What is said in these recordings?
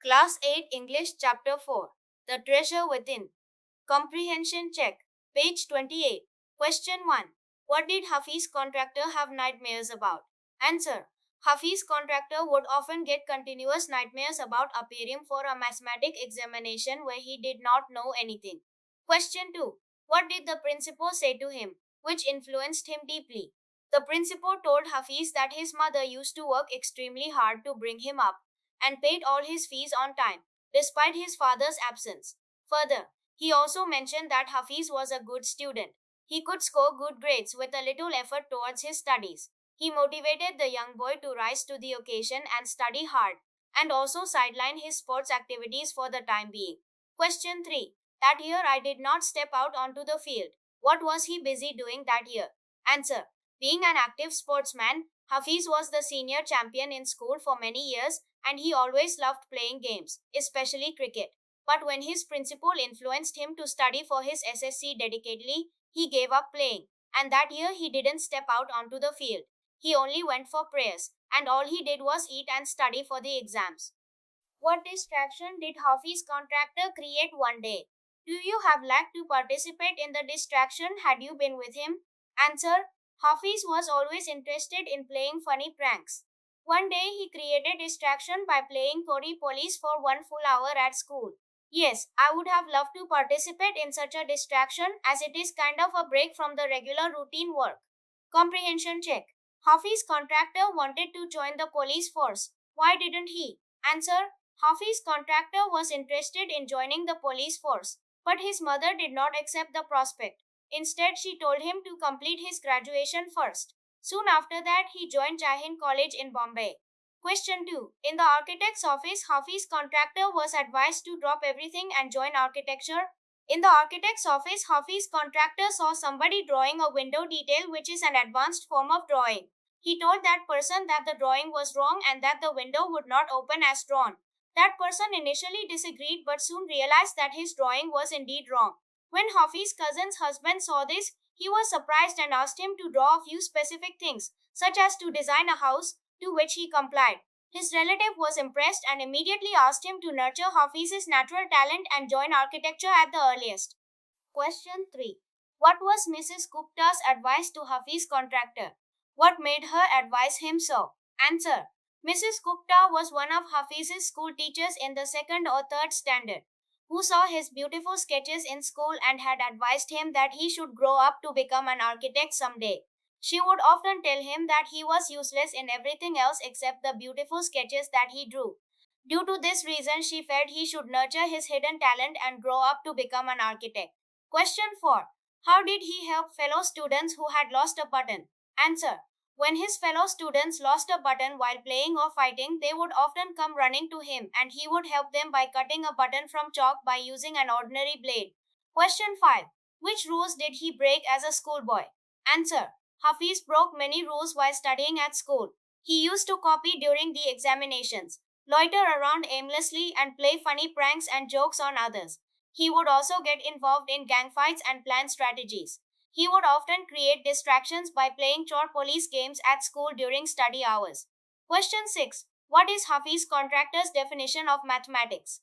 Class 8 English Chapter 4 The Treasure Within. Comprehension Check. Page 28. Question 1. What did Hafiz contractor have nightmares about? Answer. Hafiz contractor would often get continuous nightmares about appearing for a mathematic examination where he did not know anything. Question 2. What did the principal say to him, which influenced him deeply? The principal told Hafiz that his mother used to work extremely hard to bring him up and paid all his fees on time, despite his father's absence. Further, he also mentioned that Hafiz was a good student. He could score good grades with a little effort towards his studies. He motivated the young boy to rise to the occasion and study hard, and also sideline his sports activities for the time being. Question 3. That year I did not step out onto the field. What was he busy doing that year? Answer. Being an active sportsman, Hafiz was the senior champion in school for many years and he always loved playing games, especially cricket. But when his principal influenced him to study for his SSC dedicatedly, he gave up playing. And that year he didn't step out onto the field. He only went for prayers, and all he did was eat and study for the exams. What distraction did Hafiz contractor create one day? Do you have liked to participate in the distraction had you been with him? Answer. Hafiz was always interested in playing funny pranks. One day he created distraction by playing Tori Police for 1 full hour at school. Yes, I would have loved to participate in such a distraction as it is kind of a break from the regular routine work. Comprehension check. Hafiz contractor wanted to join the police force. Why didn't he? Answer. Hafiz contractor was interested in joining the police force, but his mother did not accept the prospect. Instead, she told him to complete his graduation first. Soon after that, he joined Jain College in Bombay. Question 2. In the architect's office, Hafiz contractor was advised to drop everything and join architecture. In the architect's office, Hafiz contractor saw somebody drawing a window detail which is an advanced form of drawing. He told that person that the drawing was wrong and that the window would not open as drawn. That person initially disagreed but soon realized that his drawing was indeed wrong. When Hafiz's cousin's husband saw this, he was surprised and asked him to draw a few specific things, such as to design a house, to which he complied. His relative was impressed and immediately asked him to nurture Hafiz's natural talent and join architecture at the earliest. Question 3. What was Mrs. Gupta's advice to Hafiz contractor? What made her advise him so? Answer. Mrs. Gupta was one of Hafiz's school teachers in the second or third standard, who saw his beautiful sketches in school and had advised him that he should grow up to become an architect someday. She would often tell him that he was useless in everything else except the beautiful sketches that he drew. Due to this reason, she felt he should nurture his hidden talent and grow up to become an architect. Question 4. How did he help fellow students who had lost a button? Answer. When his fellow students lost a button while playing or fighting, they would often come running to him and he would help them by cutting a button from chalk by using an ordinary blade. Question 5. Which rules did he break as a schoolboy? Answer. Hafiz broke many rules while studying at school. He used to copy during the examinations, loiter around aimlessly, and play funny pranks and jokes on others. He would also get involved in gang fights and plan strategies. He would often create distractions by playing chore police games at school during study hours. Question 6. What is Hafiz contractor's definition of mathematics?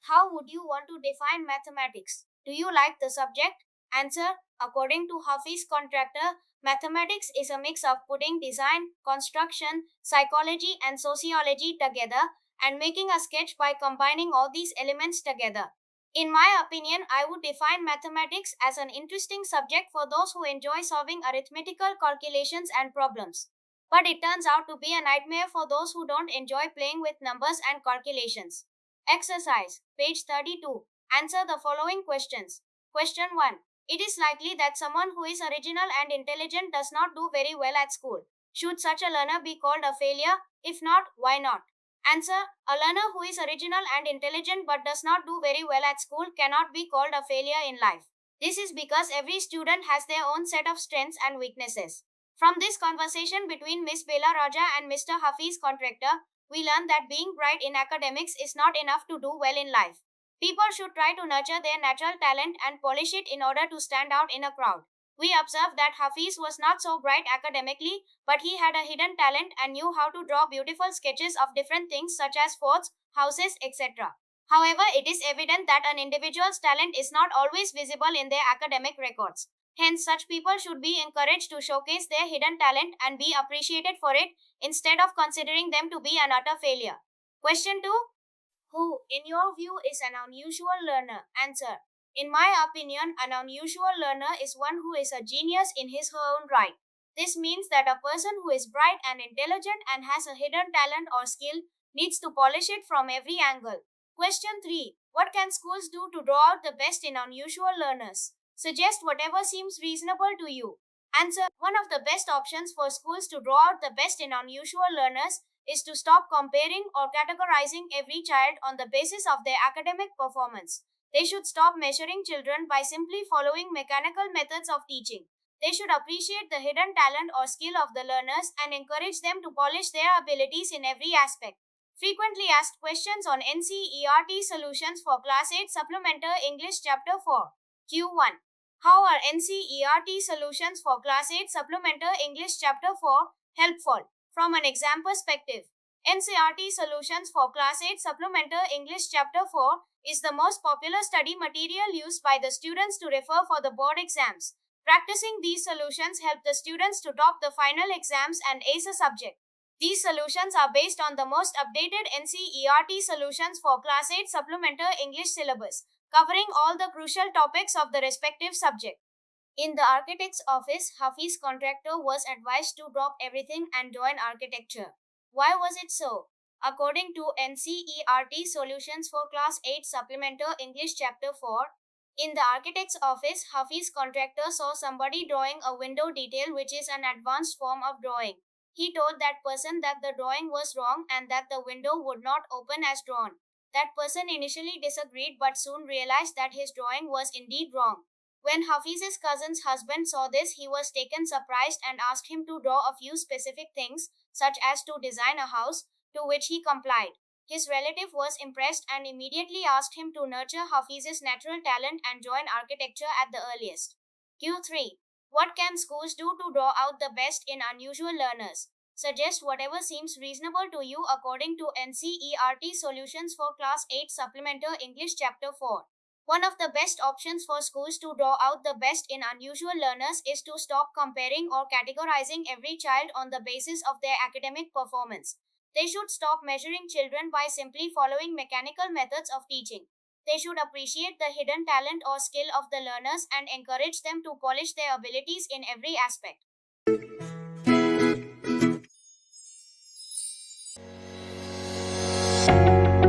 How would you want to define mathematics? Do you like the subject? Answer. According to Hafiz contractor, mathematics is a mix of putting design, construction, psychology, and sociology together and making a sketch by combining all these elements together. In my opinion, I would define mathematics as an interesting subject for those who enjoy solving arithmetical calculations and problems. But it turns out to be a nightmare for those who don't enjoy playing with numbers and calculations. Exercise, page 32. Answer the following questions. Question 1. It is likely that someone who is original and intelligent does not do very well at school. Should such a learner be called a failure? If not, why not? Answer. A learner who is original and intelligent but does not do very well at school cannot be called a failure in life. This is because every student has their own set of strengths and weaknesses. From this conversation between Miss Bela Raja and Mr. Hafiz contractor, we learn that being bright in academics is not enough to do well in life. People should try to nurture their natural talent and polish it in order to stand out in a crowd. We observed that Hafiz was not so bright academically, but he had a hidden talent and knew how to draw beautiful sketches of different things such as forts, houses, etc. However, it is evident that an individual's talent is not always visible in their academic records. Hence, such people should be encouraged to showcase their hidden talent and be appreciated for it instead of considering them to be an utter failure. Question 2. Who, in your view, is an unusual learner? Answer. In my opinion, an unusual learner is one who is a genius in his or her own right. This means that a person who is bright and intelligent and has a hidden talent or skill needs to polish it from every angle. Question 3. What can schools do to draw out the best in unusual learners? Suggest whatever seems reasonable to you. Answer. One of the best options for schools to draw out the best in unusual learners is to stop comparing or categorizing every child on the basis of their academic performance. They should stop measuring children by simply following mechanical methods of teaching. They should appreciate the hidden talent or skill of the learners and encourage them to polish their abilities in every aspect. Frequently asked questions on NCERT solutions for Class 8 Supplemental English Chapter 4. Q1. How are NCERT solutions for Class 8 Supplemental English Chapter 4 helpful? From an exam perspective, NCERT Solutions for Class 8 Supplemental English Chapter 4 is the most popular study material used by the students to refer for the board exams. Practicing these solutions help the students to top the final exams and ace a subject. These solutions are based on the most updated NCERT Solutions for Class 8 Supplemental English syllabus, covering all the crucial topics of the respective subject. In the architect's office, Hafiz contractor was advised to drop everything and join architecture. Why was it so? According to NCERT Solutions for Class 8 Supplemental English Chapter 4, in the architect's office, Hafiz contractor saw somebody drawing a window detail which is an advanced form of drawing. He told that person that the drawing was wrong and that the window would not open as drawn. That person initially disagreed but soon realized that his drawing was indeed wrong. When Hafiz's cousin's husband saw this, he was taken surprised and asked him to draw a few specific things, such as to design a house, to which he complied. His relative was impressed and immediately asked him to nurture Hafiz's natural talent and join architecture at the earliest. Q3. What can schools do to draw out the best in unusual learners? Suggest whatever seems reasonable to you according to NCERT Solutions for Class 8 Supplemental English Chapter 4. One of the best options for schools to draw out the best in unusual learners is to stop comparing or categorizing every child on the basis of their academic performance. They should stop measuring children by simply following mechanical methods of teaching. They should appreciate the hidden talent or skill of the learners and encourage them to polish their abilities in every aspect.